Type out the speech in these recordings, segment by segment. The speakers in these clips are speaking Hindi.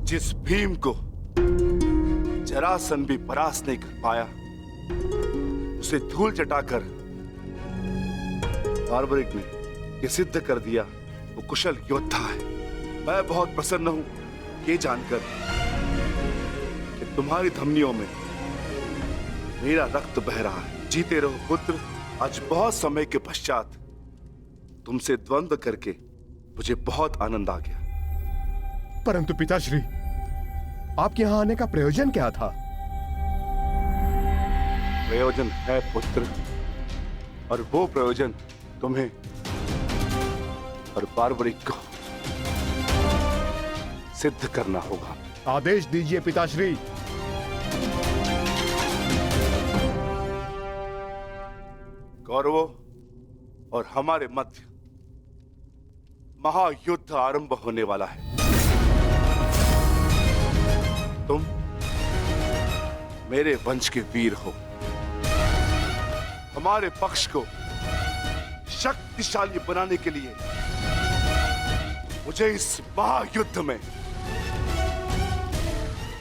जिस भीम को जरासंध भी परास्त नहीं कर पाया, उसे धूल चटाकर बार्बरिक ने यह सिद्ध कर दिया वो कुशल योद्धा है। मैं बहुत प्रसन्न हूं ये जानकर कि तुम्हारी धमनियों में मेरा रक्त बह रहा है। जीते रहो पुत्र। आज बहुत समय के पश्चात तुमसे द्वंद्व करके मुझे बहुत आनंद आ गया। परंतु पिताश्री, आपके यहां आने का प्रयोजन क्या था? प्रयोजन है पुत्र, और वो प्रयोजन तुम्हें और बार्बरिक को सिद्ध करना होगा। आदेश दीजिए पिताश्री। कौरवों और हमारे मध्य महायुद्ध आरंभ होने वाला है। तुम मेरे वंश के वीर हो। हमारे पक्ष को शक्तिशाली बनाने के लिए मुझे इस महायुद्ध में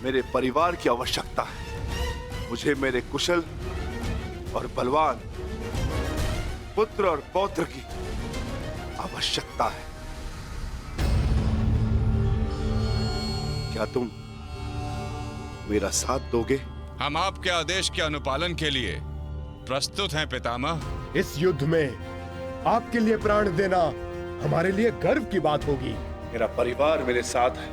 मेरे परिवार की आवश्यकता है। मुझे मेरे कुशल और बलवान पुत्र और पौत्र की आवश्यकता है। क्या तुम मेरा साथ दोगे? हम आपके आदेश के अनुपालन के लिए प्रस्तुत हैं पितामह। इस युद्ध में आपके लिए प्राण देना हमारे लिए गर्व की बात होगी। मेरा परिवार मेरे साथ है,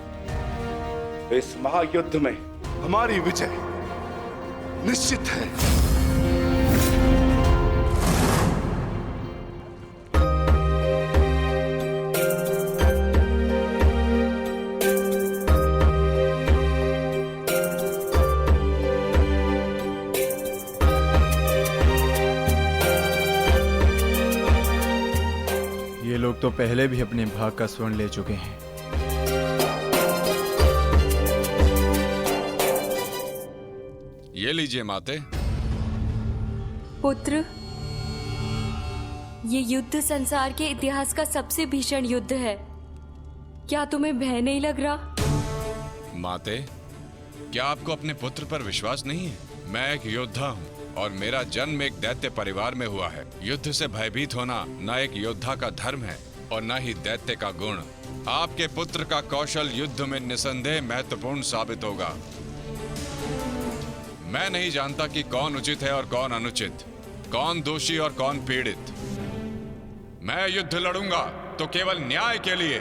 तो इस महायुद्ध में हमारी विजय निश्चित है। ये लोग तो पहले भी अपने भाग का स्वर्ण ले चुके हैं। ये लीजिए माते। पुत्र, ये युद्ध संसार के इतिहास का सबसे भीषण युद्ध है। क्या तुम्हें भय नहीं लग रहा? माते, क्या आपको अपने पुत्र पर विश्वास नहीं है? मैं एक योद्धा हूँ और मेरा जन्म एक दैत्य परिवार में हुआ है। युद्ध से भयभीत होना न एक योद्धा का धर्म है और न ही दैत्य का गुण। आपके पुत्र का कौशल युद्ध में निसंदेह महत्वपूर्ण साबित होगा। मैं नहीं जानता कि कौन उचित है और कौन अनुचित, कौन दोषी और कौन पीड़ित। मैं युद्ध लड़ूंगा तो केवल न्याय के लिए।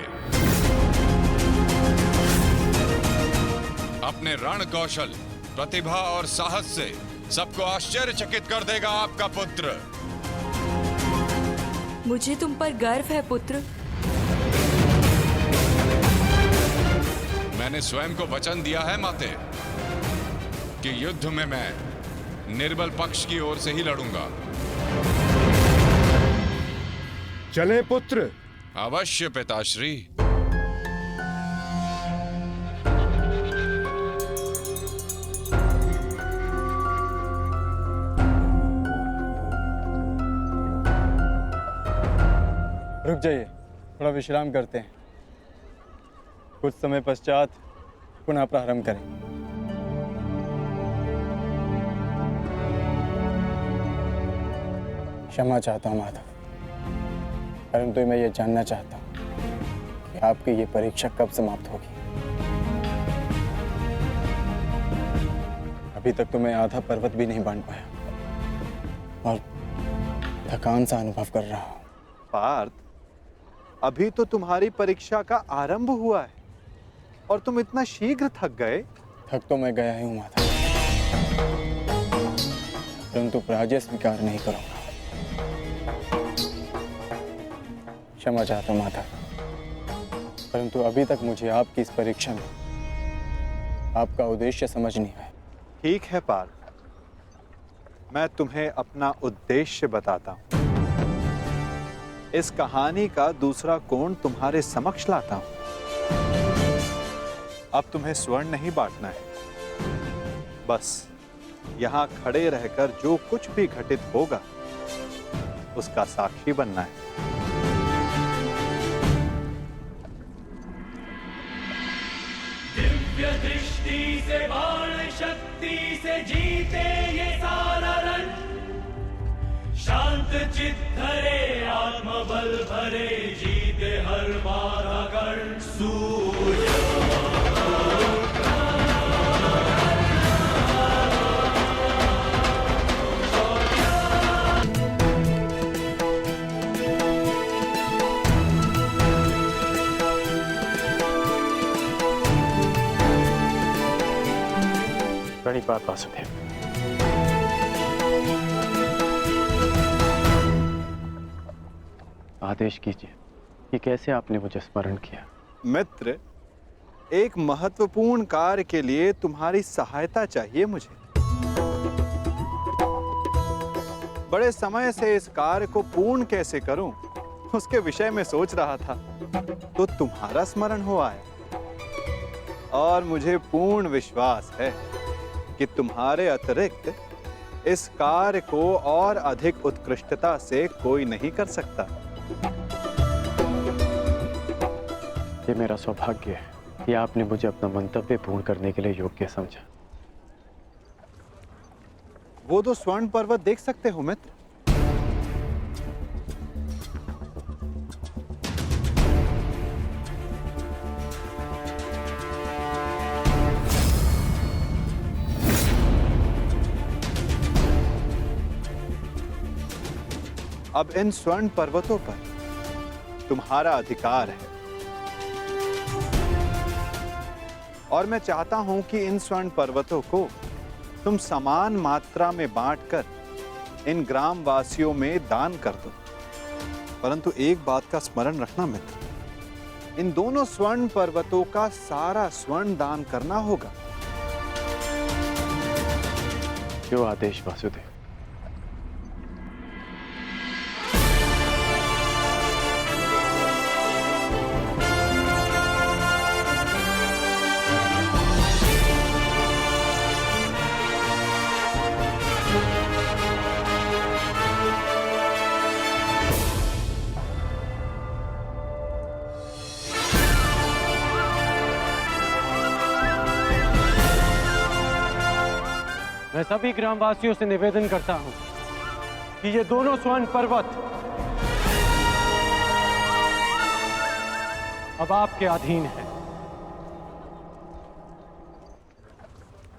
अपने रण कौशल, प्रतिभा और साहस से सबको आश्चर्यचकित कर देगा आपका पुत्र। मुझे तुम पर गर्व है पुत्र। मैंने स्वयं को वचन दिया है माते कि युद्ध में मैं निर्बल पक्ष की ओर से ही लड़ूंगा। चलें पुत्र। अवश्य पिताश्री। रुक जाइए, थोड़ा विश्राम करते हैं। कुछ समय पश्चात पुनः प्रारंभ करें। क्षमा चाहता हूँ माधव, परंतु मैं ये जानना चाहता हूँ कि आपकी ये परीक्षा कब समाप्त होगी। अभी तक तो मैं आधा पर्वत भी नहीं बांध पाया और थकान सा अनुभव कर रहा हूँ। पार्थ, अभी तो तुम्हारी परीक्षा का आरंभ हुआ है और तुम इतना शीघ्र थक गए। थक तो मैं गया ही हूँ माधव, परंतु पराजय स्वीकार नहीं करूंगा। क्षमा चाहता हूँ माधव, परंतु अभी तक मुझे आपकी इस परीक्षा में आपका उद्देश्य समझ नहीं आया। ठीक है पार्थ, मैं तुम्हें अपना उद्देश्य बताता हूँ। इस कहानी का दूसरा कोण तुम्हारे समक्ष लाता हूं। अब तुम्हें स्वर्ण नहीं बांटना है, बस यहां खड़े रहकर जो कुछ भी घटित होगा उसका साक्षी बनना है। दिव्य दृष्टि से बाण शक्ति से जीते ये सारा रण। शांत चित्त धरे आत्मबल भरे जीते हर बाधा गण। सूर्य प्रणिपात वासुदेव। आदेश कीजिए कि कैसे आपने मुझे स्मरण किया। मित्र, एक महत्वपूर्ण कार्य के लिए तुम्हारी सहायता चाहिए मुझे। बड़े समय से इस कार्य को पूर्ण कैसे करूं, उसके विषय में सोच रहा था, तो तुम्हारा स्मरण हो आया। और मुझे पूर्ण विश्वास है कि तुम्हारे अतिरिक्त इस कार्य को और अधिक उत्कृष्टता से कोई नहीं कर सकता। ये मेरा सौभाग्य है कि आपने मुझे अपना मंतव्य पूर्ण करने के लिए योग्य समझा। वो तो स्वर्ण पर्वत देख सकते हो मित्र। अब इन स्वर्ण पर्वतों पर तुम्हारा अधिकार है और मैं चाहता हूं कि इन स्वर्ण पर्वतों को तुम समान मात्रा में बांटकर इन ग्राम वासियों में दान कर दो। परंतु एक बात का स्मरण रखना मित्र, इन दोनों स्वर्ण पर्वतों का सारा स्वर्ण दान करना होगा। जो आदेश वासुदेव। मैं सभी ग्रामवासियों से निवेदन करता हूं कि ये दोनों स्वर्ण पर्वत अब आपके अधीन है।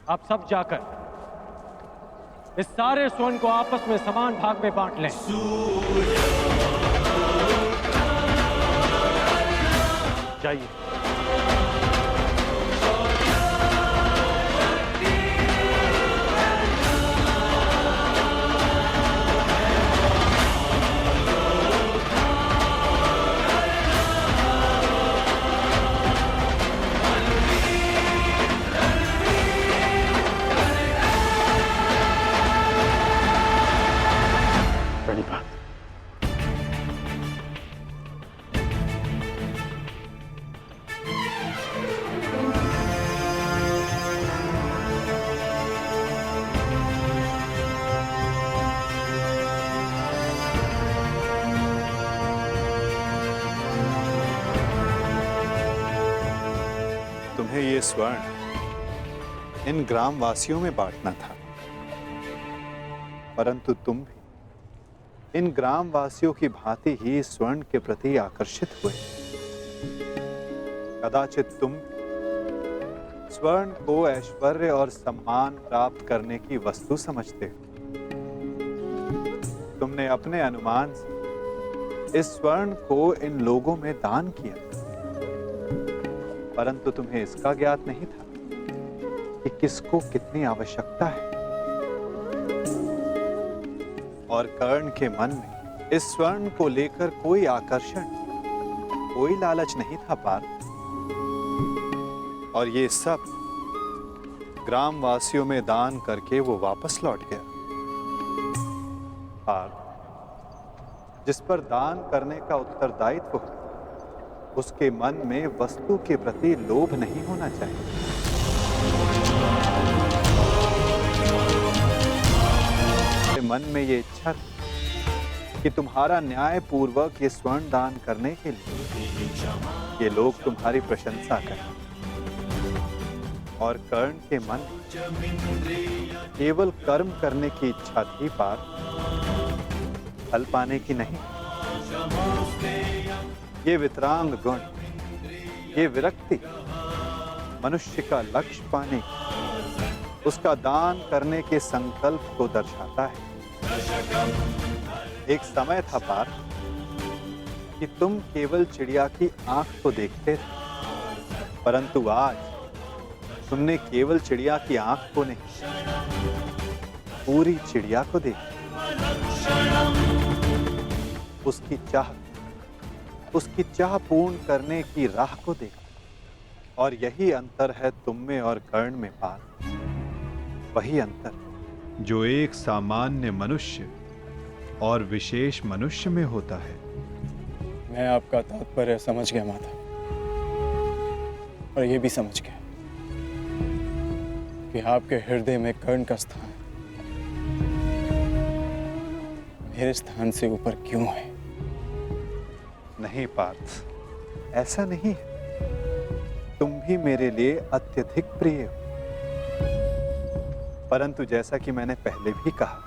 आप सब जाकर इस सारे स्वर्ण को आपस में समान भाग में बांट लें। जाइए। प्रणिपात। तुम्हें ये स्वर्ण इन ग्राम वासियों में बांटना था, परंतु तुम भी इन ग्राम वासियों की भांति ही स्वर्ण के प्रति आकर्षित हुए। कदाचित तुम स्वर्ण को ऐश्वर्य और सम्मान प्राप्त करने की वस्तु समझते हो। तुमने अपने अनुमान से इस स्वर्ण को इन लोगों में दान किया, परंतु तुम्हें इसका ज्ञात नहीं था कि किसको कितनी आवश्यकता है। और कर्ण के मन में इस स्वर्ण को लेकर कोई आकर्षण, कोई लालच नहीं था पार्थ। और ये सब ग्राम वासियों में दान करके वो वापस लौट गया। पार्थ, जिस पर दान करने का उत्तरदायित्व हो, उसके मन में वस्तु के प्रति लोभ नहीं होना चाहिए। मन में ये इच्छा कि तुम्हारा न्याय पूर्वक ये स्वर्ण दान करने के लिए ये लोग तुम्हारी प्रशंसा करें। और कर्ण के मन केवल कर्म करने की इच्छा थी पार्थ, फल पाने की नहीं। ये वितरांग गुण, ये विरक्ति मनुष्य का लक्ष्य पाने, उसका दान करने के संकल्प को दर्शाता है। एक समय था पार्थ कि तुम केवल चिड़िया की आंख को देखते थे, परंतु आज तुमने केवल चिड़िया की आंख को नहीं, पूरी चिड़िया को देखा। उसकी चाह पूर्ण करने की राह को देखा। और यही अंतर है तुम में और कर्ण में पार्थ। वही अंतर जो एक सामान्य मनुष्य और विशेष मनुष्य में होता है। मैं आपका तात्पर्य समझ गया माता, और ये भी समझ गया कि आपके हृदय में कर्ण का स्थान मेरे स्थान से ऊपर क्यों है। नहीं पार्थ, ऐसा नहीं है। तुम भी मेरे लिए अत्यधिक प्रिय हो, परंतु जैसा कि मैंने पहले भी कहा,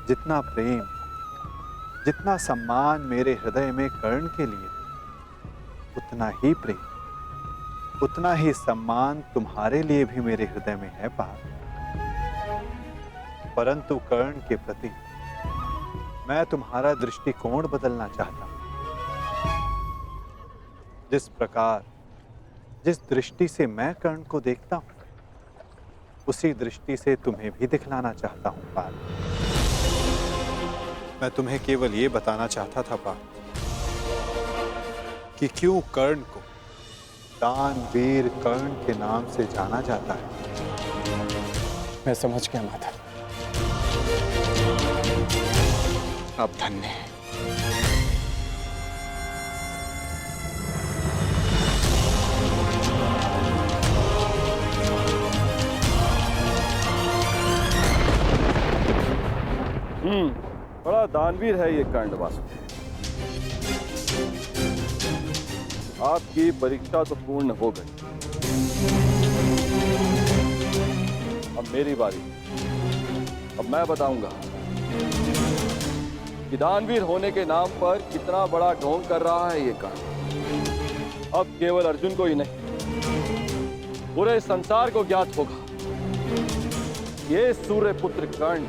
जितना प्रेम, जितना सम्मान मेरे हृदय में कर्ण के लिए, उतना ही प्रेम, उतना ही सम्मान तुम्हारे लिए भी मेरे हृदय में है पार्थ। परंतु कर्ण के प्रति मैं तुम्हारा दृष्टिकोण बदलना चाहता हूं। जिस दृष्टि से मैं कर्ण को देखता हूं, उसी दृष्टि से तुम्हें भी दिखलाना चाहता हूं पार्थ। मैं तुम्हें केवल ये बताना चाहता था पार्थ कि क्यों कर्ण को दानवीर कर्ण के नाम से जाना जाता है। मैं समझ गया माता, आप धन्य हैं। बड़ा दानवीर है ये कर्ण वासुदेव। आपकी परीक्षा तो पूर्ण हो गई, अब मेरी बारी। अब मैं बताऊंगा कि दानवीर होने के नाम पर कितना बड़ा ढोंग कर रहा है ये कर्ण। अब केवल अर्जुन को ही नहीं, पूरे संसार को ज्ञात होगा ये सूर्यपुत्र कर्ण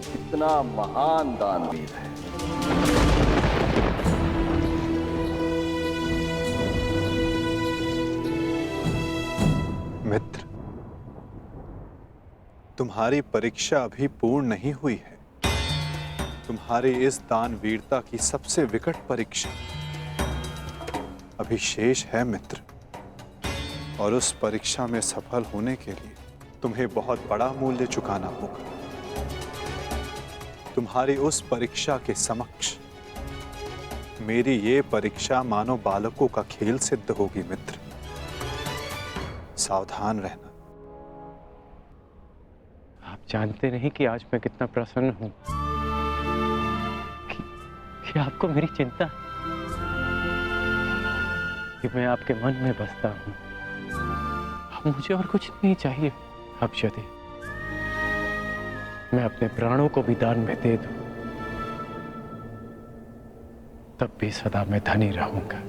कितना महान दानवीर है। मित्र, तुम्हारी परीक्षा अभी पूर्ण नहीं हुई है। तुम्हारी इस दानवीरता की सबसे विकट परीक्षा अभी शेष है मित्र, और उस परीक्षा में सफल होने के लिए तुम्हें बहुत बड़ा मूल्य चुकाना होगा। तुम्हारी उस परीक्षा के समक्ष मेरी ये परीक्षा मानो बालकों का खेल सिद्ध होगी मित्र। सावधान रहना। आप जानते नहीं कि आज मैं कितना प्रसन्न हूं कि आपको मेरी चिंता, कि मैं आपके मन में बसता हूं। अब मुझे और कुछ नहीं चाहिए। अब यदि मैं अपने प्राणों को भी दान में दे दूं, तब भी सदा मैं धनी रहूंगा।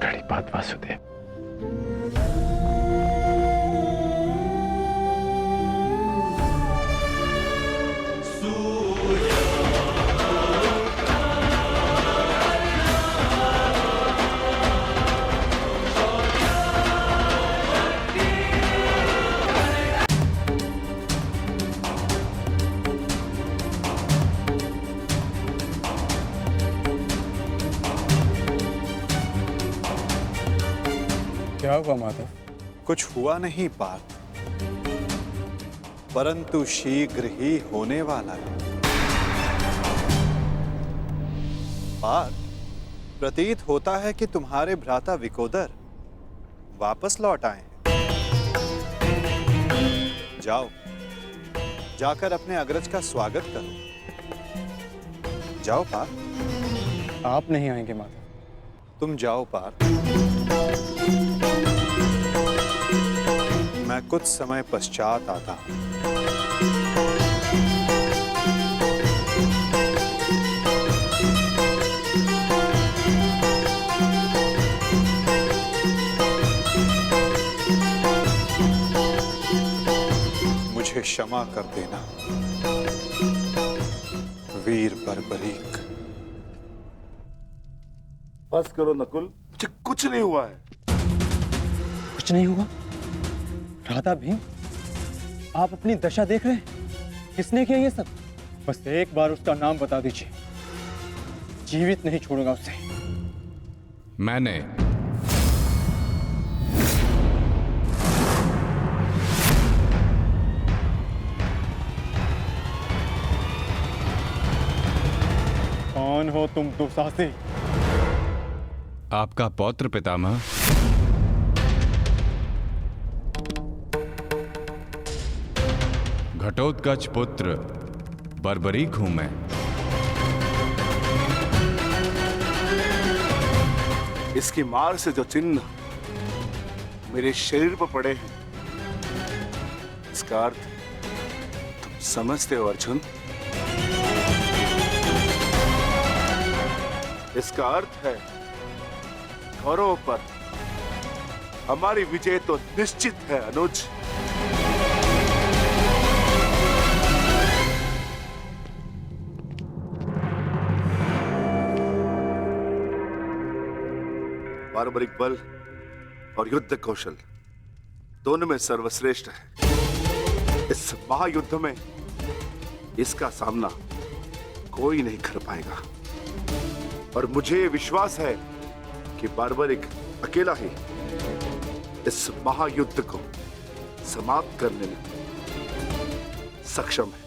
बड़ी बात वासुदेव। क्या हुआ माधव? कुछ हुआ नहीं पार्थ, परंतु शीघ्र ही होने वाला है। पार्थ, प्रतीत होता है कि तुम्हारे भ्राता विकोदर वापस लौट आए हैं। जाओ, जाकर अपने अग्रज का स्वागत करो। जाओ पार, आप नहीं आएंगे माता। तुम जाओ पार। मैं कुछ समय पश्चात आता हूं। मुझे क्षमा कर देना वीर बर्बरीक। बस करो नकुल, मुझे कुछ नहीं हुआ है। कुछ नहीं हुआ? राधा भीम, आप अपनी दशा देख रहे हैं? किसने किया ये सब? बस एक बार उसका नाम बता दीजिए, जीवित नहीं छोड़ूंगा उसे। मैंने। कौन हो तुम दुस्साहसी? आपका पौत्र पितामह। घटोत्कच पुत्र बर्बरीक हूं मैं। इसकी मार से जो चिन्ह मेरे शरीर पर पड़े हैं, इसका अर्थ तुम समझते हो अर्जुन? इसका अर्थ है कौरवों पर हमारी विजय तो निश्चित है अनुज। बार्बरिक बल और युद्ध कौशल दोनों में सर्वश्रेष्ठ है। इस महायुद्ध में इसका सामना कोई नहीं कर पाएगा और मुझे ये विश्वास है कि बार्बरिक अकेला ही इस महायुद्ध को समाप्त करने में सक्षम है।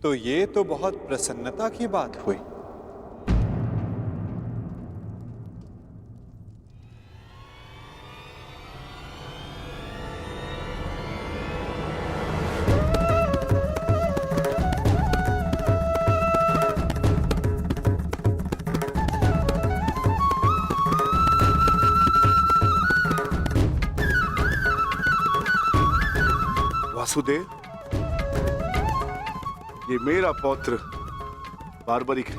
तो ये तो बहुत प्रसन्नता की बात हुई। वासुदेव, ये मेरा पौत्र बार्बरिक है।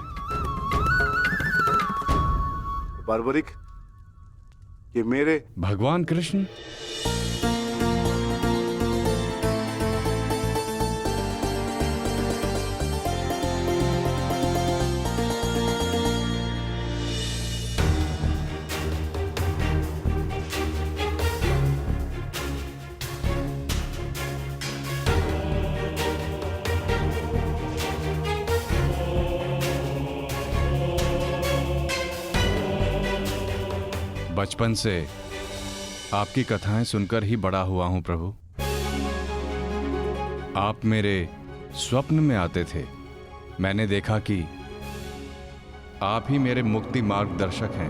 बार्बरिक, ये मेरे भगवान कृष्ण। बचपन से आपकी कथाएं सुनकर ही बड़ा हुआ हूं प्रभु। आप मेरे स्वप्न में आते थे। मैंने देखा कि आप ही मेरे मुक्ति मार्गदर्शक हैं।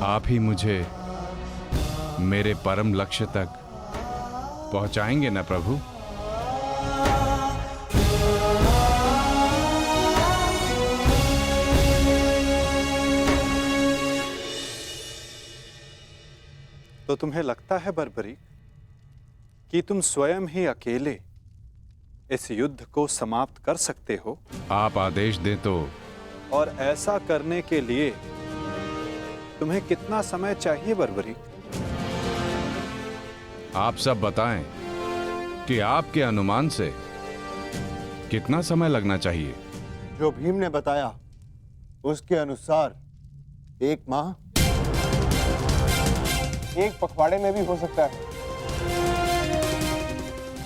आप ही मुझे मेरे परम लक्ष्य तक पहुंचाएंगे ना प्रभु? तो तुम्हें लगता है बर्बरीक कि तुम स्वयं ही अकेले इस युद्ध को समाप्त कर सकते हो? आप आदेश दें तो। और ऐसा करने के लिए तुम्हें कितना समय चाहिए बर्बरीक? आप सब बताएं कि आपके अनुमान से कितना समय लगना चाहिए? जो भीम ने बताया उसके अनुसार 1 माह, 1 पखवाड़े में भी हो सकता है।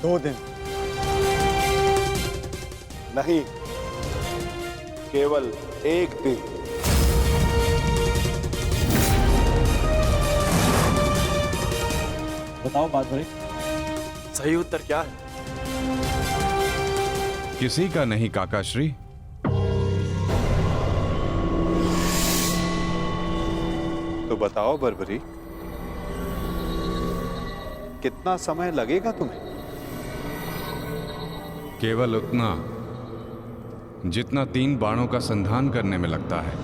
2 दिन। नहीं, केवल 1 दिन। बताओ बार्बरिक, सही उत्तर क्या है? किसी का नहीं काकाश्री। तो बताओ बर्बरीक। कितना समय लगेगा तुम्हें? केवल उतना जितना 3 बाणों का संधान करने में लगता है।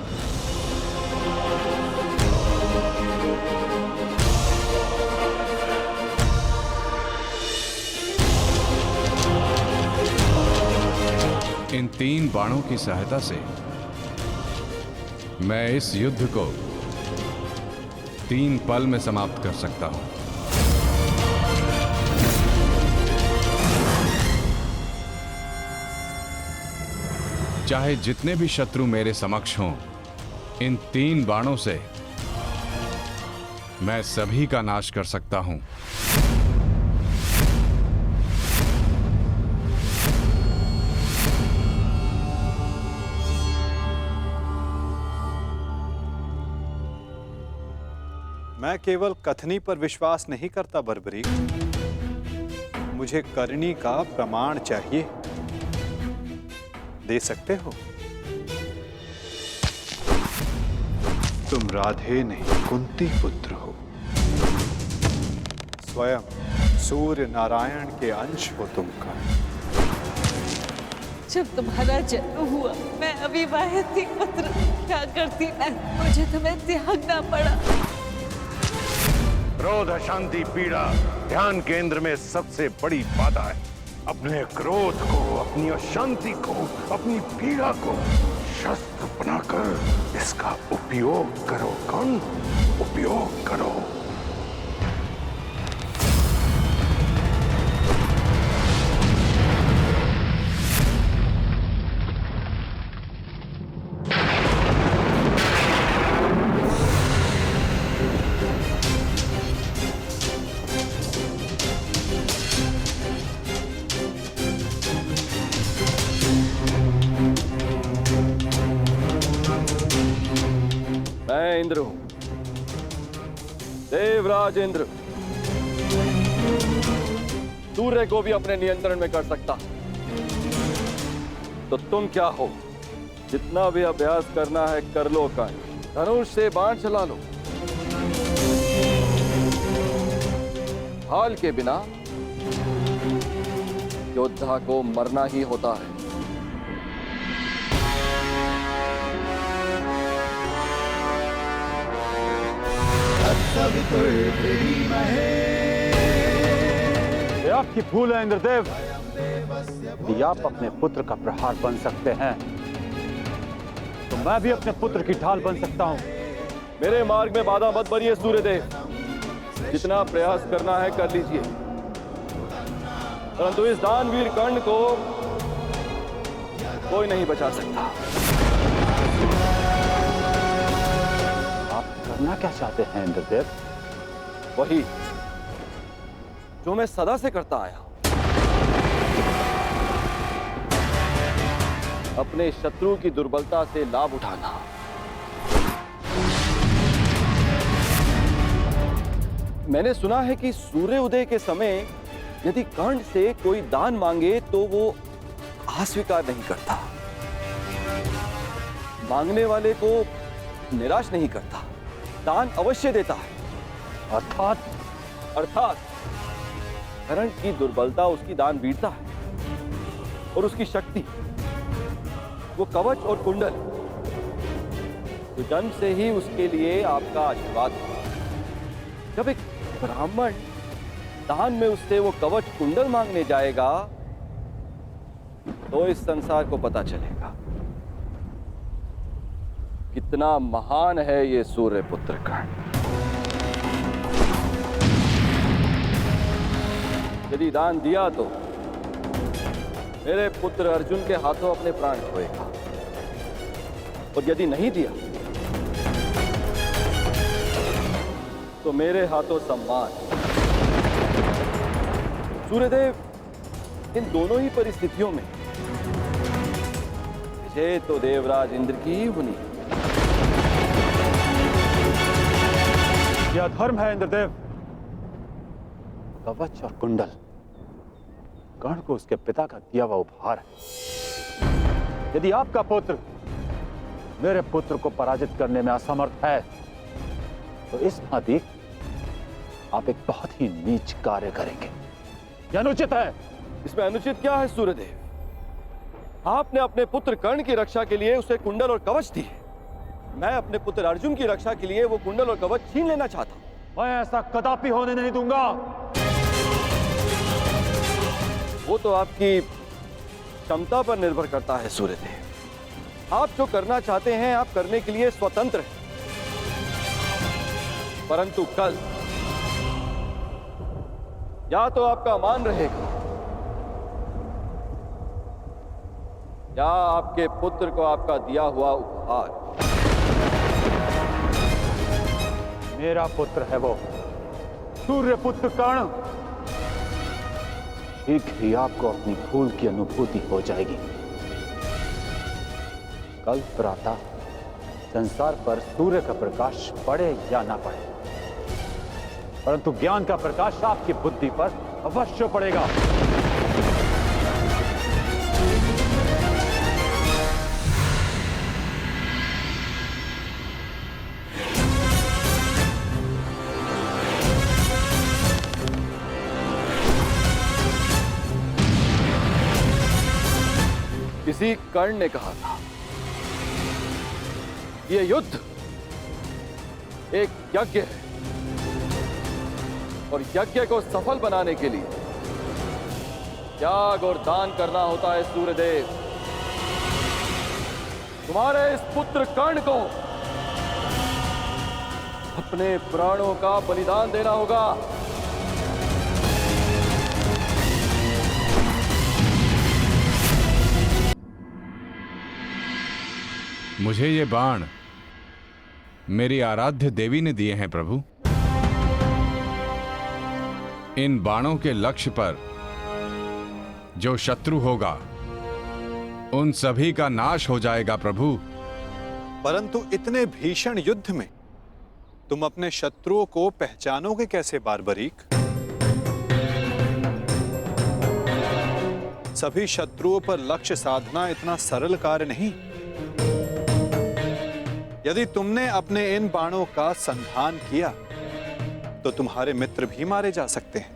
इन 3 बाणों की सहायता से मैं इस युद्ध को 3 पल में समाप्त कर सकता हूं। चाहे जितने भी शत्रु मेरे समक्ष हों, इन 3 बाणों से मैं सभी का नाश कर सकता हूं। मैं केवल कथनी पर विश्वास नहीं करता बर्बरीक, मुझे करनी का प्रमाण चाहिए। दे सकते हो? तुम राधे नहीं कुंती पुत्र हो, स्वयं सूर्य नारायण के अंश हो तुमका। जब तुम्हारा जन्म हुआ मैं अविवाहित थी पुत्र, क्या करती मैं, मुझे तुम्हें त्यागना पड़ा। क्रोध, अशांति, पीड़ा ध्यान केंद्र में सबसे बड़ी बाधा है। अपने क्रोध को, अपनी अशांति को, अपनी पीड़ा को शस्त्र बनाकर इसका उपयोग करो। कौन उपयोग करो? मैं इंद्र हूं, देवराज इंद्र। सूर्य को भी अपने नियंत्रण में कर सकता। तो तुम क्या हो? जितना भी अभ्यास करना है कर लो। का धनुष से बाण चला लो। हाल के बिना योद्धा को मरना ही होता है। ये आपकी भूल है इंद्रदेव। यदि आप अपने पुत्र का प्रहार बन सकते हैं तो मैं भी अपने पुत्र की ढाल बन सकता हूं। मेरे मार्ग में बाधा मत बनिए सूर्यदेव। जितना प्रयास करना है कर लीजिए, परंतु इस दानवीर कर्ण को कोई नहीं बचा सकता। करना क्या चाहते हैं इंद्रदेव? वही जो मैं सदा से करता आया हूं, अपने शत्रु की दुर्बलता से लाभ उठाना। मैंने सुना है कि सूर्य उदय के समय यदि कर्ण से कोई दान मांगे तो वो अस्वीकार नहीं करता, मांगने वाले को निराश नहीं करता, दान अवश्य देता है। अर्थात कर्ण की दुर्बलता उसकी दान वीरता है और उसकी शक्ति वो कवच और कुंडल, तो जन्म से ही उसके लिए आपका आशीर्वाद है। जब एक ब्राह्मण दान में उससे वो कवच कुंडल मांगने जाएगा तो इस संसार को पता चलेगा कितना महान है ये सूर्य पुत्र कर्ण। यदि दान दिया तो मेरे पुत्र अर्जुन के हाथों अपने प्राण खोएगा, और यदि नहीं दिया तो मेरे हाथों सम्मान। सूर्यदेव, इन दोनों ही परिस्थितियों में विजय तो देवराज इंद्र की ही होनी है। यह धर्म है इंद्रदेव। कवच और कुंडल कर्ण को उसके पिता का दिया हुआ उपहार है। यदि आपका पुत्र मेरे पुत्र को पराजित करने में असमर्थ है तो इस भांति आप एक बहुत ही नीच कार्य करेंगे। यह अनुचित है। इसमें अनुचित क्या है सूर्यदेव? आपने अपने पुत्र कर्ण की रक्षा के लिए उसे कुंडल और कवच दिए। मैं अपने पुत्र अर्जुन की रक्षा के लिए वो कुंडल और कवच छीन लेना चाहता हूं। मैं ऐसा कदापि होने नहीं दूंगा। वो तो आपकी क्षमता पर निर्भर करता है सूर्यदेव। आप जो करना चाहते हैं आप करने के लिए स्वतंत्र हैं, परंतु कल या तो आपका मान रहेगा या आपके पुत्र को आपका दिया हुआ उपहार। मेरा पुत्र है वो, सूर्यपुत्र कर्ण। शीघ्र ही आपको अपनी भूल की अनुभूति हो जाएगी। कल प्रातः संसार पर सूर्य का प्रकाश पड़े या ना पड़े, परंतु ज्ञान का प्रकाश आपकी बुद्धि पर अवश्य पड़ेगा। किसी कर्ण ने कहा था यह युद्ध एक यज्ञ है और यज्ञ को सफल बनाने के लिए त्याग और दान करना होता है। सूर्यदेव, तुम्हारे इस पुत्र कर्ण को अपने प्राणों का बलिदान देना होगा। मुझे ये बाण मेरी आराध्य देवी ने दिए हैं प्रभु। इन बाणों के लक्ष्य पर जो शत्रु होगा उन सभी का नाश हो जाएगा प्रभु। परंतु इतने भीषण युद्ध में तुम अपने शत्रुओं को पहचानोगे कैसे बार्बरीक? सभी शत्रुओं पर लक्ष्य साधना इतना सरल कार्य नहीं। यदि तुमने अपने इन बाणों का संधान किया तो तुम्हारे मित्र भी मारे जा सकते हैं,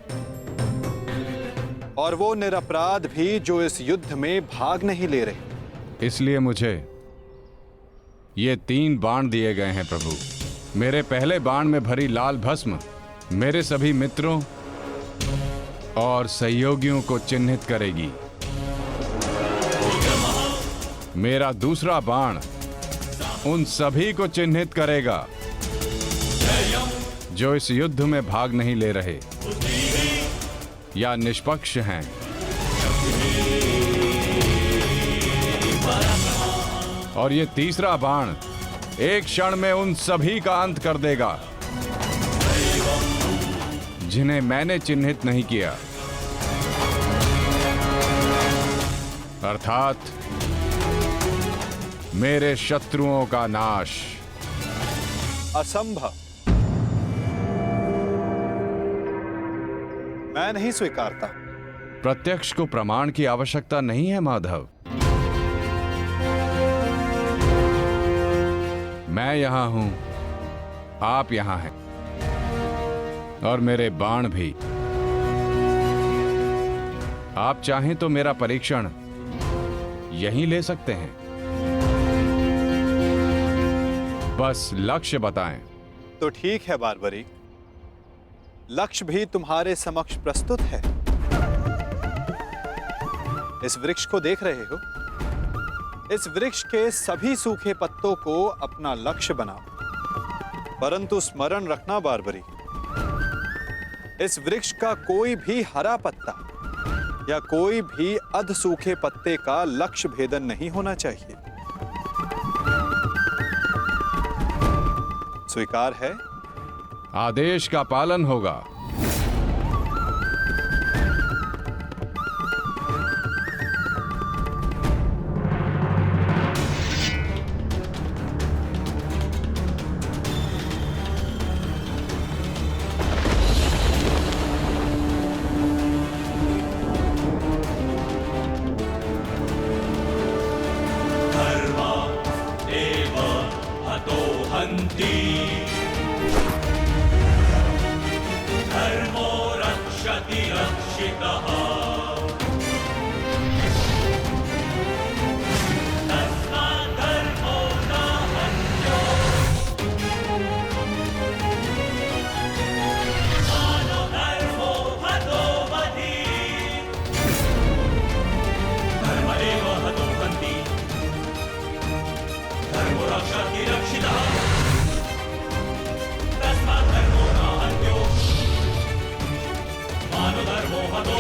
और वो निरपराध भी जो इस युद्ध में भाग नहीं ले रहे। इसलिए मुझे ये 3 बाण दिए गए हैं प्रभु। मेरे पहले बाण में भरी लाल भस्म मेरे सभी मित्रों और सहयोगियों को चिन्हित करेगी। मेरा दूसरा बाण उन सभी को चिन्हित करेगा जो इस युद्ध में भाग नहीं ले रहे या निष्पक्ष हैं। और ये तीसरा बाण एक क्षण में उन सभी का अंत कर देगा जिन्हें मैंने चिन्हित नहीं किया, अर्थात मेरे शत्रुओं का नाश। असंभव। मैं नहीं स्वीकारता। प्रत्यक्ष को प्रमाण की आवश्यकता नहीं है माधव। मैं यहां हूं, आप यहां हैं, और मेरे बाण भी। आप चाहें तो मेरा परीक्षण यहीं ले सकते हैं। बस लक्ष्य बताएं। तो ठीक है बार्बरीक, लक्ष्य भी तुम्हारे समक्ष प्रस्तुत है। इस वृक्ष को देख रहे हो? इस वृक्ष के सभी सूखे पत्तों को अपना लक्ष्य बनाओ। परंतु स्मरण रखना बार्बरीक, इस वृक्ष का कोई भी हरा पत्ता या कोई भी अध सूखे पत्ते का लक्ष्य भेदन नहीं होना चाहिए। स्वीकार है? आदेश का पालन होगा। धर्मा एव हतो हन्ति रक्षति रक्षितः तस्मात् धर्मो न हन्यो मानो धर्मो हतो वधि धर्मदेव हतो हन्ति धर्मो रक्षति रक्षितः तस्मात् धर्मो न हन्यो मानो धर्मो हतो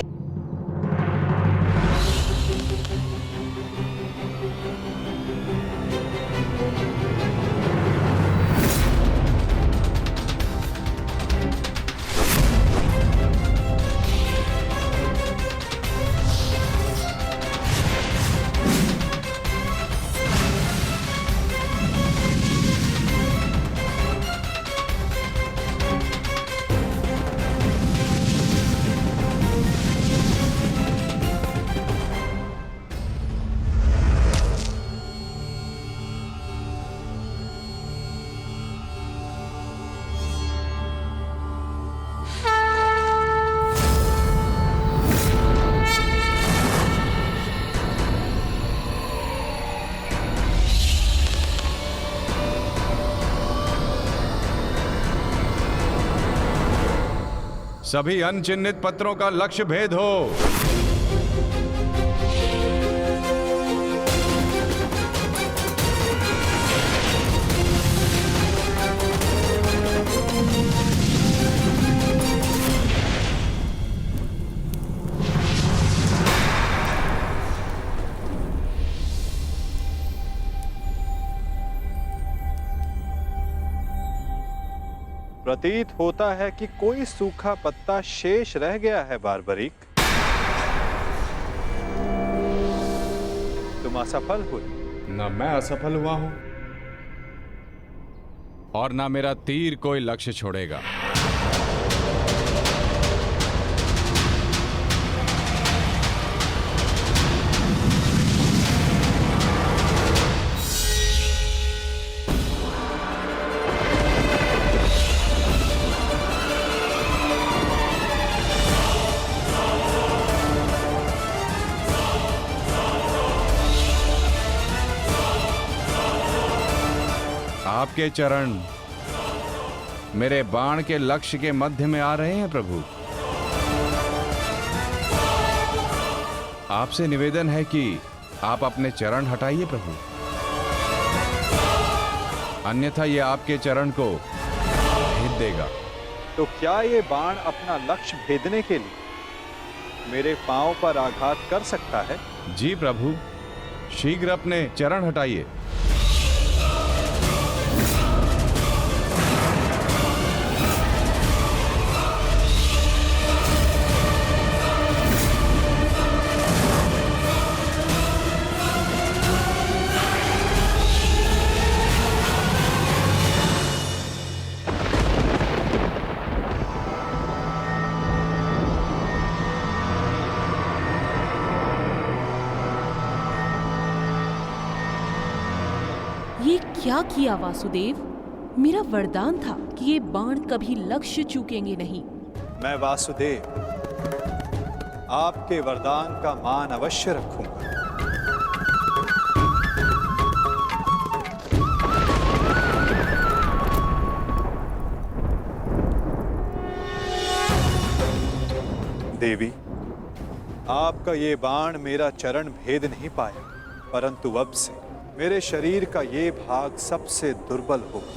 सभी अनचिन्हित पत्रों का लक्ष्य भेद हो। प्रतीत होता है कि कोई सूखा पत्ता शेष रह गया है बार्बरिक। तुम असफल हुए। न मैं असफल हुआ हूं और ना मेरा तीर कोई लक्ष्य छोड़ेगा। आपके चरण मेरे बाण के लक्ष्य के मध्य में आ रहे हैं प्रभु। आपसे निवेदन है कि आप अपने चरण हटाइए प्रभु, अन्यथा ये आपके चरण को भेद देगा। तो क्या ये बाण अपना लक्ष्य भेदने के लिए मेरे पांव पर आघात कर सकता है? जी प्रभु, शीघ्र अपने चरण हटाइए। ये क्या किया वासुदेव? मेरा वरदान था कि ये बाण कभी लक्ष्य चूकेंगे नहीं। मैं वासुदेव आपके वरदान का मान अवश्य रखूंगा। देवी, आपका ये बाण मेरा चरण भेद नहीं पाया, परंतु अब से मेरे शरीर का ये भाग सबसे दुर्बल होगा।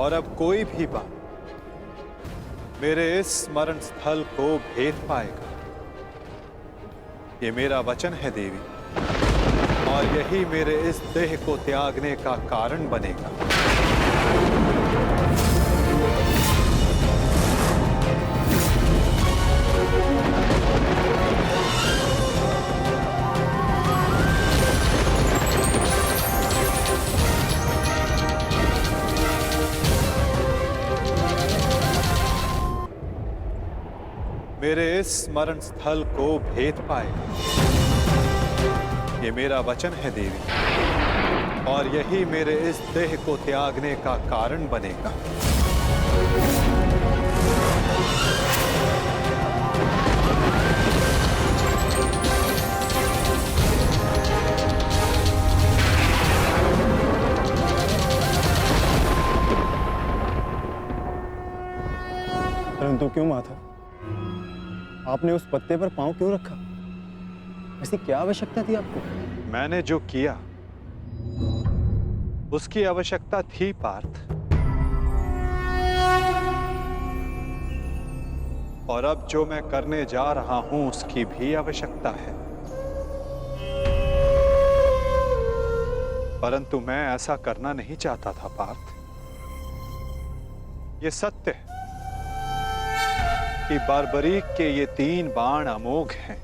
और अब कोई भी बाण मेरे इस स्मरण स्थल को भेद पाएगा। ये मेरा वचन है देवी, और यही मेरे इस देह को त्यागने का कारण बनेगा। मेरे इस स्मरण स्थल को भेद पाएगा। ये मेरा वचन है देवी, और यही मेरे इस देह को त्यागने का कारण बनेगा। परंतु क्यों माता? आपने उस पत्ते पर पांव क्यों रखा? ऐसी क्या आवश्यकता थी आपको? मैंने जो किया उसकी आवश्यकता थी पार्थ, और अब जो मैं करने जा रहा हूं उसकी भी आवश्यकता है। परंतु मैं ऐसा करना नहीं चाहता था पार्थ। ये सत्य है कि बारबरीक के ये 3 बाण अमोघ हैं।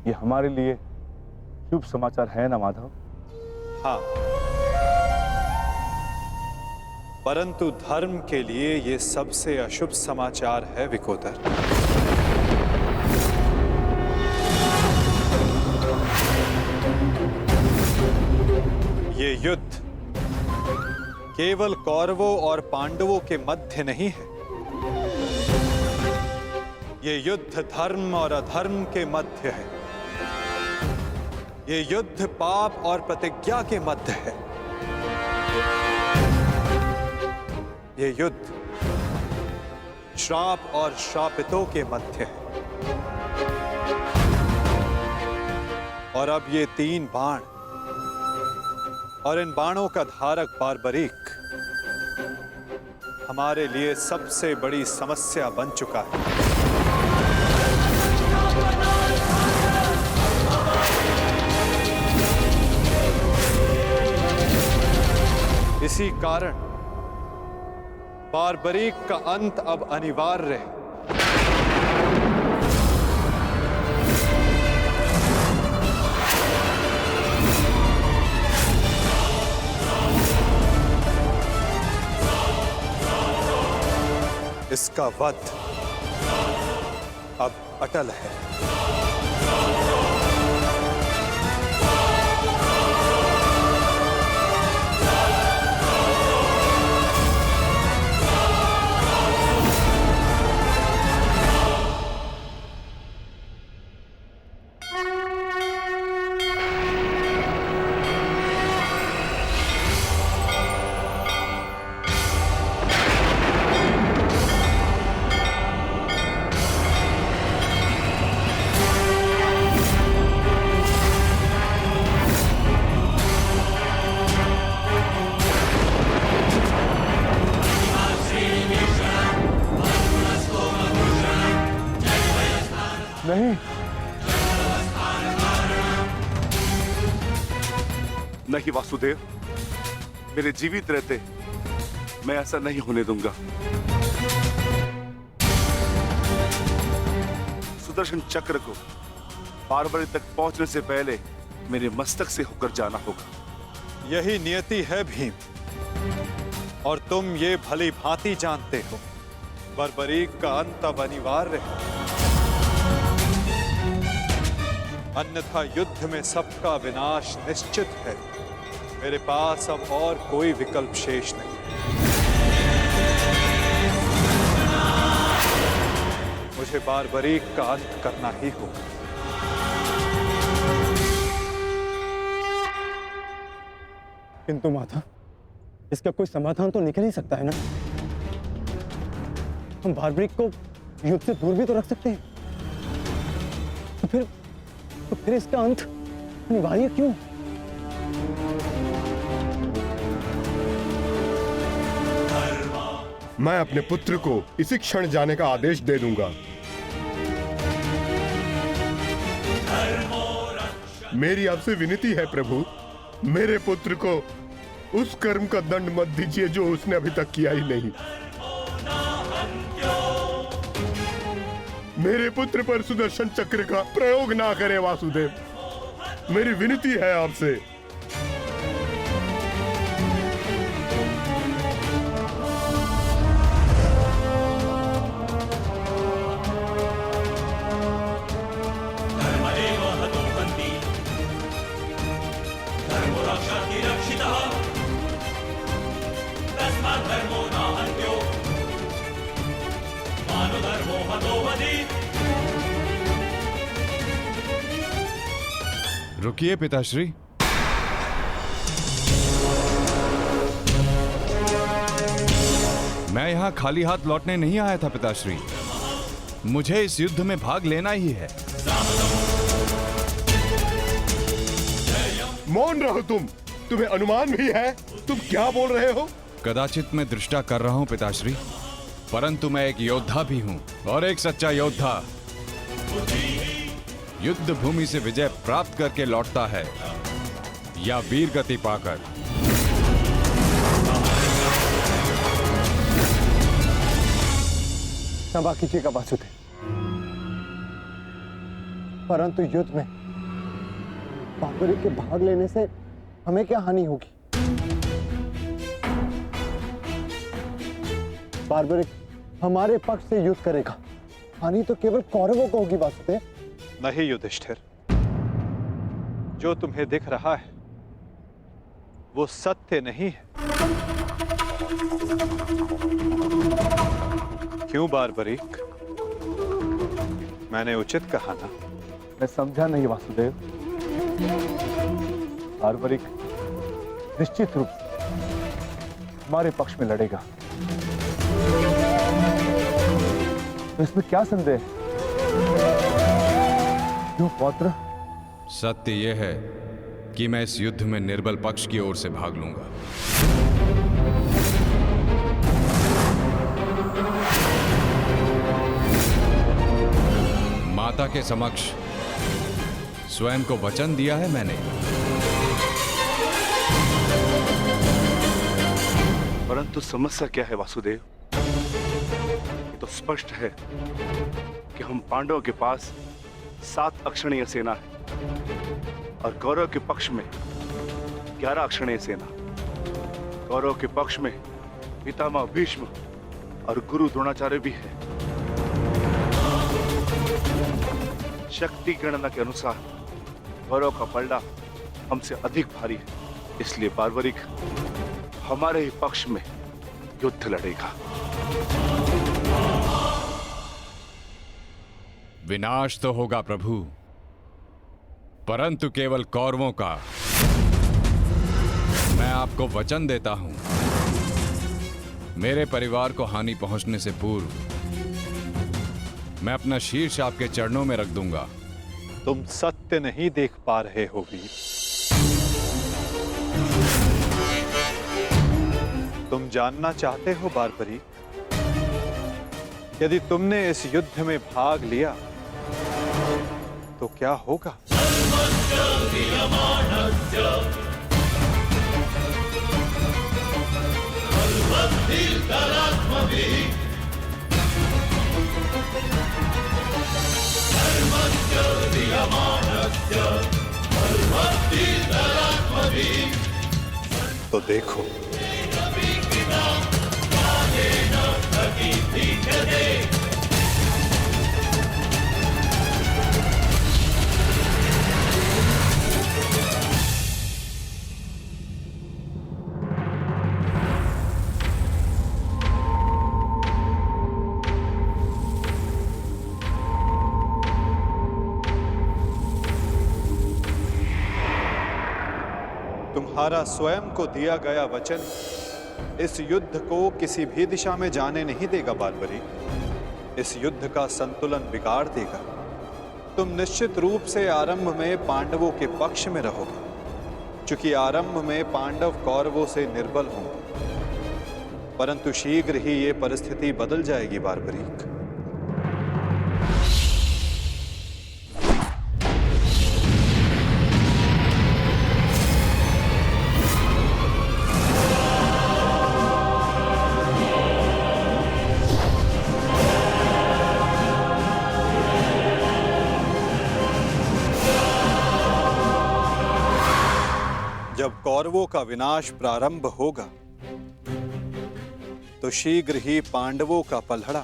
ये हमारे लिए शुभ समाचार है ना माधव? हाँ, परंतु धर्म के लिए ये सबसे अशुभ समाचार है विकोदर। ये युद्ध केवल कौरवों और पांडवों के मध्य नहीं है। ये युद्ध धर्म और अधर्म के मध्य है। ये युद्ध पाप और प्रतिज्ञा के मध्य है। ये युद्ध श्राप और श्रापितों के मध्य है। और अब ये 3 बाण और इन बाणों का धारक बारबरीक हमारे लिए सबसे बड़ी समस्या बन चुका है। इसी कारण बारबरीक का अंत अब अनिवार्य है। इसका वध अब अटल है। नहीं वासुदेव, मेरे जीवित रहते मैं ऐसा नहीं होने दूंगा। सुदर्शन चक्र को बारबरी तक पहुंचने से पहले मेरे मस्तक से होकर जाना होगा। यही नियति है भीम, और तुम ये भली भांति जानते हो। बारबरीक का अंत अब अनिवार्य है, अन्यथा युद्ध में सबका विनाश निश्चित है। मेरे पास अब और कोई विकल्प शेष नहीं। मुझे बारबरीक का अंत करना ही होगा। किंतु माता, इसका कोई समाधान तो निकल ही सकता है ना? हम बारबरीक को युद्ध से दूर भी तो रख सकते हैं। तो फिर इसका अंत अनिवार्य क्यों? मैं अपने पुत्र को इसी क्षण जाने का आदेश दे दूंगा। मेरी आपसे विनती है प्रभु, मेरे पुत्र को उस कर्म का दंड मत दीजिए जो उसने अभी तक किया ही नहीं। मेरे पुत्र पर सुदर्शन चक्र का प्रयोग ना करें वासुदेव, मेरी विनती है आपसे। धर्मदेव हतो हन्ति, धर्मो रक्षति रक्षितः। धर्मो नाहन्यो मानो धर्मो हतो वधीत्। रुकिए पिताश्री। मैं यहाँ खाली हाथ लौटने नहीं आया था पिताश्री। मुझे इस युद्ध में भाग लेना ही है। मौन रहो तुम्हें अनुमान भी है तुम क्या बोल रहे हो? कदाचित मैं दृष्टा कर रहा हूँ पिताश्री, परंतु मैं एक योद्धा भी हूँ और एक सच्चा योद्धा युद्ध भूमि से विजय प्राप्त करके लौटता है या वीर गति पाकर। क्षमा कीजिएगा वासुदेव, परंतु युद्ध में बार्बरी के भाग लेने से हमें क्या हानि होगी? बार्बरी हमारे पक्ष से युद्ध करेगा, हानि तो केवल कौरवों को होगी वासुदेव। नहीं युधिष्ठिर, जो तुम्हें दिख रहा है वो सत्य नहीं है। क्यों बार्बरीक, मैंने उचित कहा ना? मैं समझा नहीं वासुदेव। बार्बरिक निश्चित रूप से हमारे पक्ष में लड़ेगा, तो इसमें क्या संदेह है? क्यों पौत्र? सत्य यह है कि मैं इस युद्ध में निर्बल पक्ष की ओर से भाग लूंगा। माता के समक्ष स्वयं को वचन दिया है मैंने। परंतु समस्या क्या है वासुदेव? ये तो स्पष्ट है कि हम पांडवों के पास 7 अक्षणीय सेना है और कौरव के पक्ष में 11 अक्षणीय सेना। कौरव के पक्ष में पितामह भीष्म और गुरु द्रोणाचार्य भी है। शक्ति गणना के अनुसार कौरव का पलड़ा हमसे अधिक भारी है, इसलिए बार्बरिक हमारे ही पक्ष में युद्ध लड़ेगा। विनाश तो होगा प्रभु, परंतु केवल कौरवों का। मैं आपको वचन देता हूं, मेरे परिवार को हानि पहुंचने से पूर्व मैं अपना शीर्ष आपके चरणों में रख दूंगा। तुम सत्य नहीं देख पा रहे हो वीर। तुम जानना चाहते हो बार्बरी, यदि तुमने इस युद्ध में भाग लिया तो क्या होगा? तो देखो, तुम्हारा स्वयं को दिया गया वचन इस युद्ध को किसी भी दिशा में जाने नहीं देगा बार्बरी। इस युद्ध का संतुलन बिगाड़ देगा। तुम निश्चित रूप से आरंभ में पांडवों के पक्ष में रहोगे, क्योंकि आरंभ में पांडव कौरवों से निर्बल होंगे, परंतु शीघ्र ही ये परिस्थिति बदल जाएगी बार्बरीक। जब कौरवों का विनाश प्रारंभ होगा तो शीघ्र ही पांडवों का पलड़ा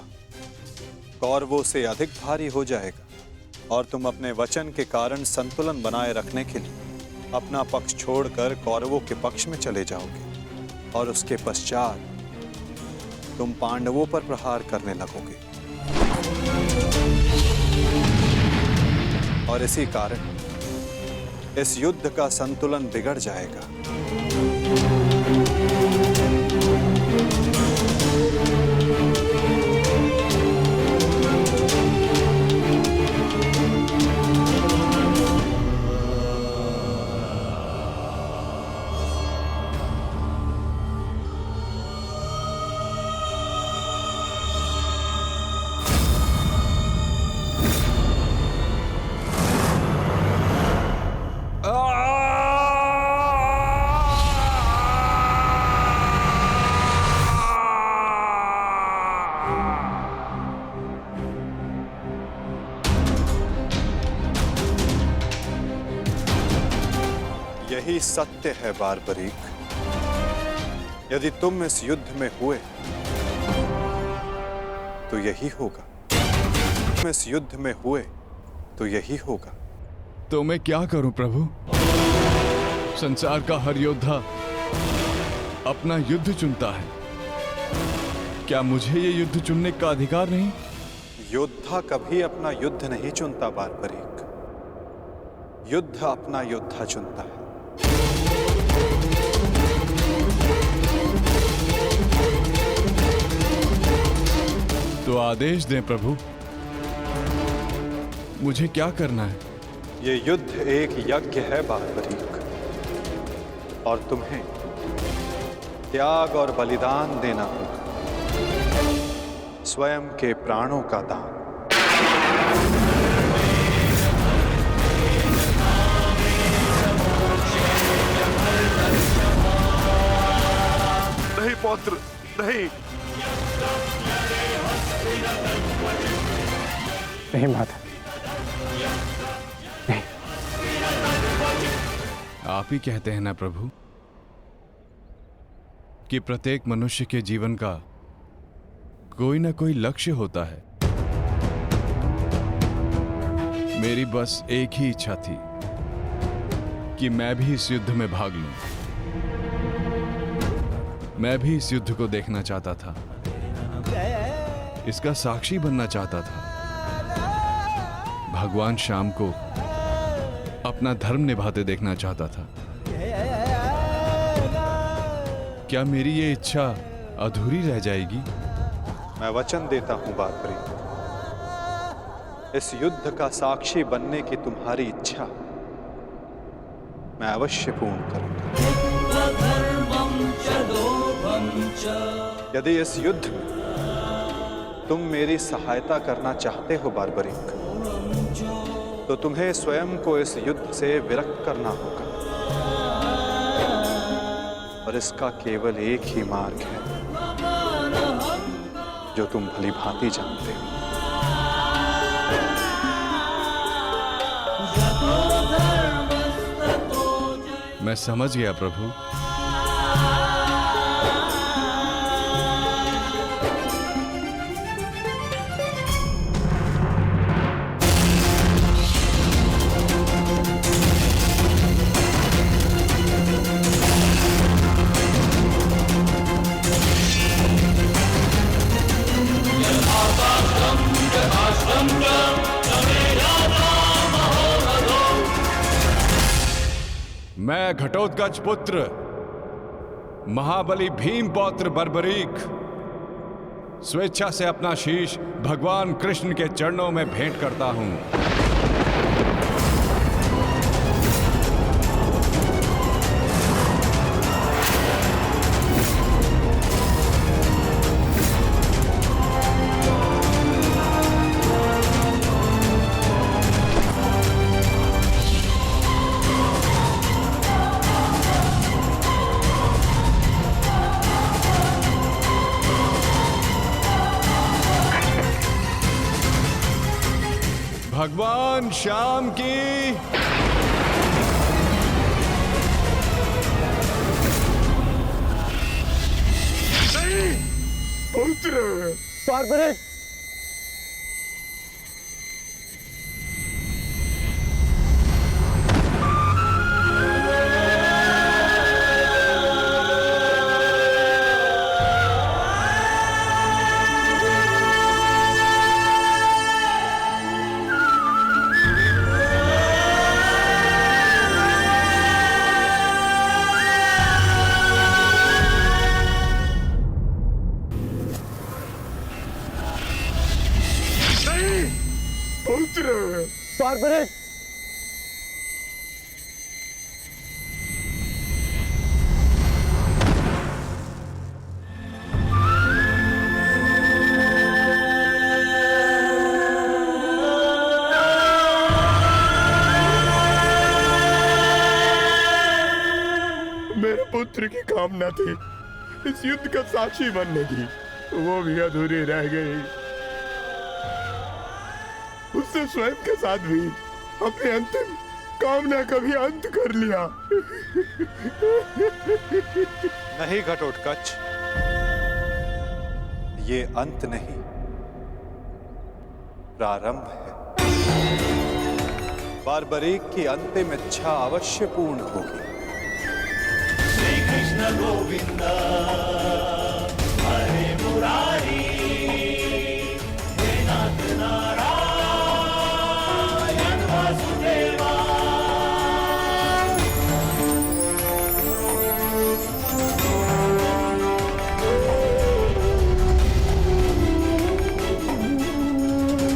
कौरवों से अधिक भारी हो जाएगा और तुम अपने वचन के कारण संतुलन बनाए रखने के लिए अपना पक्ष छोड़कर कौरवों के पक्ष में चले जाओगे और उसके पश्चात तुम पांडवों पर प्रहार करने लगोगे और इसी कारण इस युद्ध का संतुलन बिगड़ जाएगा। यही सत्य है बारबरीक। यदि तुम इस युद्ध में हुए तो यही होगा। तुम इस युद्ध में हुए तो यही होगा। तो मैं क्या करूं प्रभु? संसार का हर योद्धा अपना युद्ध चुनता है। क्या मुझे ये युद्ध चुनने का अधिकार नहीं? योद्धा कभी अपना युद्ध नहीं चुनता बारबरीक। युद्ध अपना योद्धा चुनता है। तो आदेश दें प्रभु, मुझे क्या करना है? ये युद्ध एक यज्ञ है बारबरीक, और तुम्हें त्याग और बलिदान देना होगा, स्वयं के प्राणों का दान। नहीं पौत्र, नहीं। नहीं माता, नहीं। आप ही कहते हैं ना प्रभु कि प्रत्येक मनुष्य के जीवन का कोई ना कोई लक्ष्य होता है। मेरी बस एक ही इच्छा थी कि मैं भी इस युद्ध में भाग लूं। मैं भी इस युद्ध को देखना चाहता था, इसका साक्षी बनना चाहता था, भगवान श्याम को अपना धर्म निभाते देखना चाहता था। क्या मेरी ये इच्छा अधूरी रह जाएगी? मैं वचन देता हूं बारबरीक, इस युद्ध का साक्षी बनने की तुम्हारी इच्छा मैं अवश्य पूर्ण करूंगा। यदि इस युद्ध में तुम मेरी सहायता करना चाहते हो बारबरीक, तो तुम्हें स्वयं को इस युद्ध से विरक्त करना होगा, और इसका केवल एक ही मार्ग है जो तुम भली भांति जानते हो। मैं समझ गया प्रभु। मैं घटोत्कच पुत्र महाबली भीम पौत्र बर्बरीक स्वेच्छा से अपना शीश भगवान कृष्ण के चरणों में भेंट करता हूं। भगवान श्याम की पुत्र बारबरीक, बारबरिक! मेरे पुत्र की कामना थी इस युद्ध का साक्षी बनने की, वो भी अधूरी रह गई। उसने स्वयं के साथ भी अपनी अंतिम कामना का भी अंत कर लिया। नहीं घटोत्कच, ये अंत नहीं, प्रारंभ है। बारबरीक की अंतिम इच्छा अवश्य पूर्ण होगी। श्री कृष्ण गोविंद हरे मुरारी, हे नाथ नारायण वासुदेवा।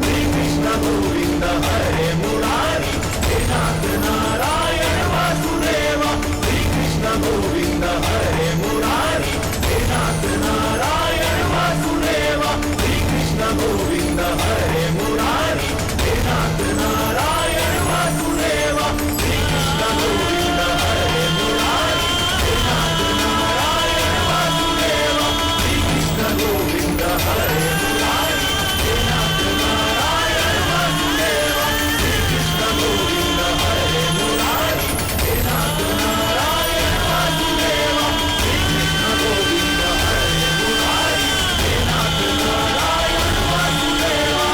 श्री कृष्ण गोविंद हरे मुरारी, हे नाथ नारायण वासुदेवा। श्री कृष्ण गोविंद हरे मुरारी, हे नाथ नारायण वासुदेवा। श्री कृष्ण गोविंद हरे मुरारी, हे नाथ नारायण वासुदेवा। श्री कृष्ण गोविंद हरे मुरारी, हे नाथ नारायण वासुदेवा। श्री कृष्ण गोविंद हरे मुरारी, हे नाथ नारायण वासुदेवा। श्री कृष्ण गोविंद हरे मुरारी, हे नाथ नारायण वासुदेवा। श्री कृष्ण गोविंद हरे मुरारी, हे नाथ नारायण वासुदेवा।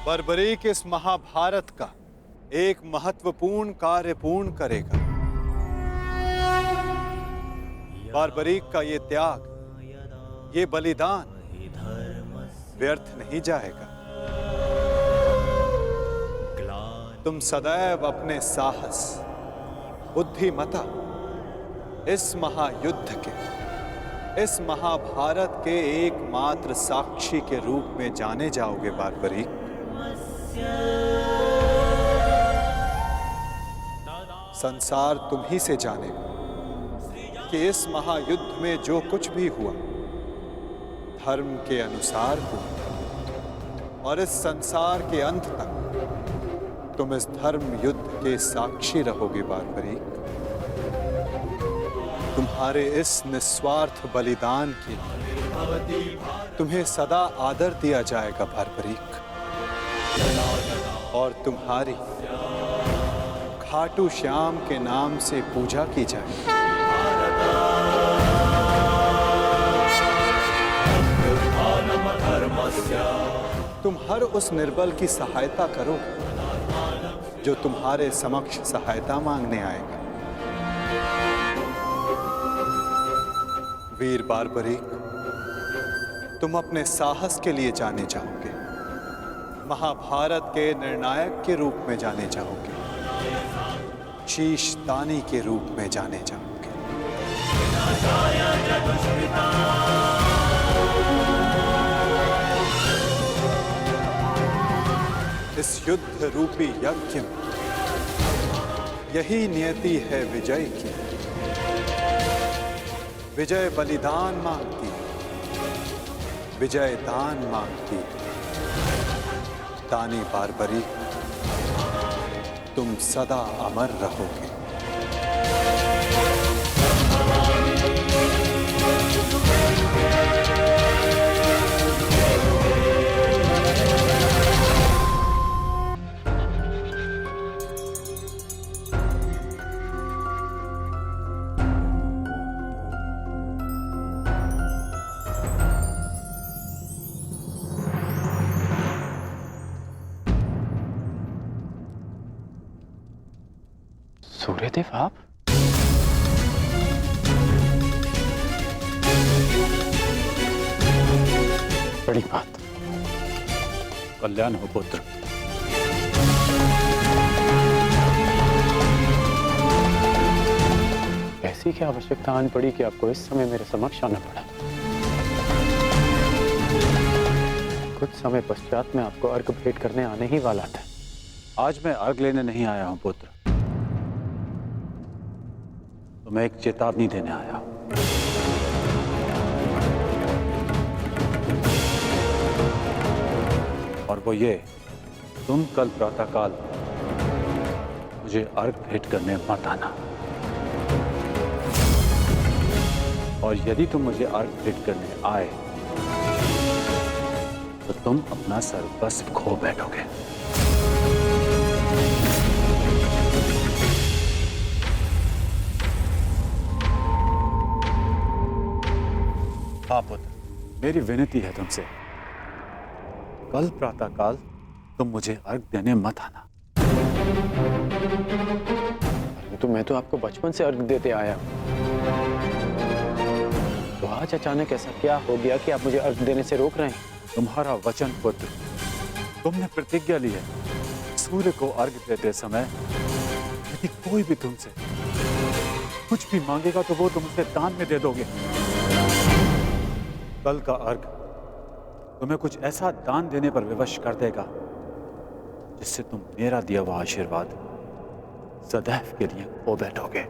बारबरीक इस महाभारत का एक महत्वपूर्ण कार्य पूर्ण करेगा। बारबरीक का ये त्याग, ये बलिदान व्यर्थ नहीं जाएगा। तुम सदैव अपने साहस, बुद्धिमता, इस महायुद्ध के, इस महाभारत के एकमात्र साक्षी के रूप में जाने जाओगे बारबरीक। संसार तुम ही से जानेगा कि इस महायुद्ध में जो कुछ भी हुआ धर्म के अनुसार हुआ, और इस संसार के अंत तक तुम इस धर्म युद्ध के साक्षी रहोगे बारबरीक। तुम्हारे इस निस्वार्थ बलिदान के लिए तुम्हें सदा आदर दिया जाएगा बारबरीक, और तुम्हारी खाटू श्याम के नाम से पूजा की जाएगी। तुम हर उस निर्बल की सहायता करो जो तुम्हारे समक्ष सहायता मांगने आएगा। वीर बारबरीक, तुम अपने साहस के लिए जाने जाओगे, महाभारत के निर्णायक के रूप में जाने जाओगे, शीश दानी के रूप में जाने जाओगे। इस युद्ध रूपी यज्ञ में यही नियति है विजय की। विजय बलिदान मांगती, विजय दान मांगती। दानी बारबरीक, तुम सदा अमर रहोगे। सूर्यदेव, आप? बड़ी बात। कल्याण हो पुत्र। ऐसी क्या आवश्यकता आन पड़ी कि आपको इस समय मेरे समक्ष आना पड़ा? कुछ समय पश्चात मैं आपको अर्घ भेंट करने आने ही वाला था। आज मैं अर्घ लेने नहीं आया हूं पुत्र, तो मैं एक चेतावनी देने आया हूं। और वो ये, तुम कल प्रातःकाल मुझे अर्घ भेंट करने मत आना। और यदि तुम मुझे अर्घ भेंट करने आए तो तुम अपना सर्वस्व खो बैठोगे। हाँ पुत्र, मेरी विनती है तुमसे, कल प्रातःकाल तुम मुझे अर्घ देने मत आना। परंतु मैं तो आपको बचपन से अर्घ देते आया हूं। तो आज अचानक ऐसा क्या हो गया कि आप मुझे अर्घ देने से रोक रहे हैं? तुम्हारा वचन पुत्र, तुमने प्रतिज्ञा ली है, सूर्य को अर्घ देते समय यदि कोई भी तुमसे कुछ भी मांगेगा तो वो तुम उसे दान में दे दोगे। कल का अर्घ तुम्हें कुछ ऐसा दान देने पर विवश कर देगा जिससे तुम मेरा दिया हुआ आशीर्वाद सदैव के लिए खो बैठोगे।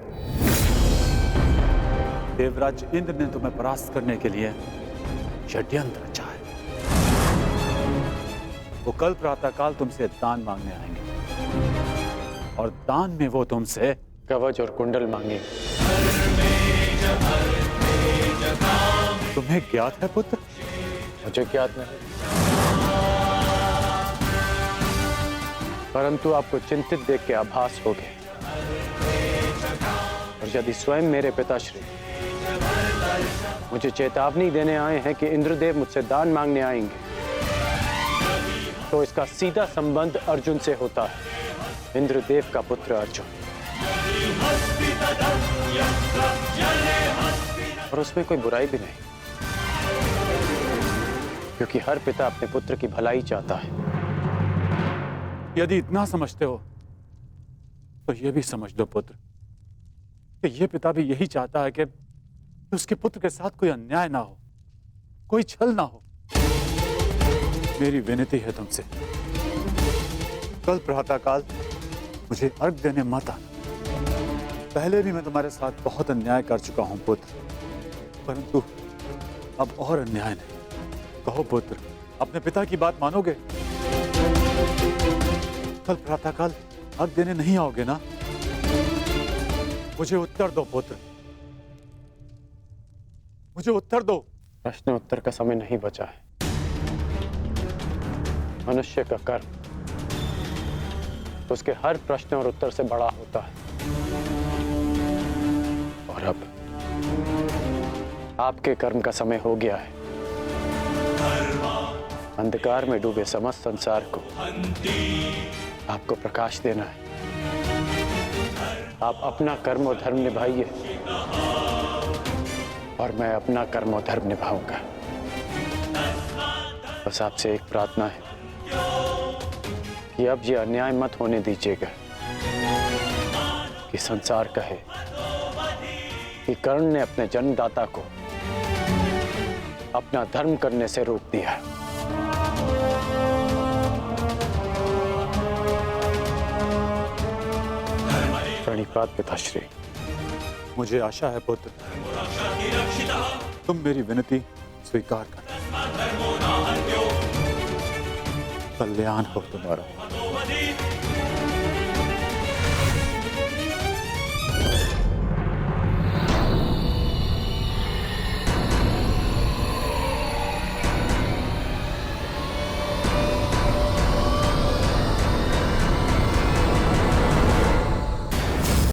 देवराज इंद्र ने तुम्हें परास्त करने के लिए षड्यंत्र रचा है। वो कल प्रातःकाल तुमसे दान मांगने आएंगे और दान में वो तुमसे कवच और कुंडल मांगेंगे। तुम्हें ज्ञात है पुत्र? मुझे ज्ञात नहीं, परंतु आपको चिंतित देख के आभास हो गया। और यदि स्वयं मेरे पिताश्री मुझे चेतावनी देने आए हैं कि इंद्रदेव मुझसे दान मांगने आएंगे, तो इसका सीधा संबंध अर्जुन से होता है, इंद्रदेव का पुत्र अर्जुन। और उसमें कोई बुराई भी नहीं, क्योंकि हर पिता अपने पुत्र की भलाई चाहता है। यदि इतना समझते हो तो ये भी समझ लो पुत्र कि ये पिता भी यही चाहता है कि उसके पुत्र के साथ कोई अन्याय ना हो, कोई छल ना हो। मेरी विनती है तुमसे, कल प्रातःकाल मुझे अर्घ देने मत आना। पहले भी मैं तुम्हारे साथ बहुत अन्याय कर चुका हूं पुत्र, परंतु अब और अन्याय नहीं। कहो पुत्र, अपने पिता की बात मानोगे? कल प्रातःकाल अर्घ देने नहीं आओगे ना? मुझे उत्तर दो पुत्र, मुझे उत्तर दो। प्रश्न उत्तर का समय नहीं बचा है। मनुष्य का कर्म उसके हर प्रश्न और उत्तर से बड़ा होता है। और अब आपके कर्म का समय हो गया है। अंधकार में डूबे समस्त संसार को आपको प्रकाश देना है। आप अपना कर्म और धर्म निभाइए और मैं अपना कर्म और धर्म निभाऊंगा। बस आपसे एक प्रार्थना है कि अब ये अन्याय मत होने दीजिएगा कि संसार कहे कि कर्ण ने अपने जन्मदाता को अपना धर्म करने से रोक दिया। प्रणिपात पिताश्री। मुझे आशा है पुत्र तुम मेरी विनती स्वीकार कर। कल्याण हो तुम्हारा।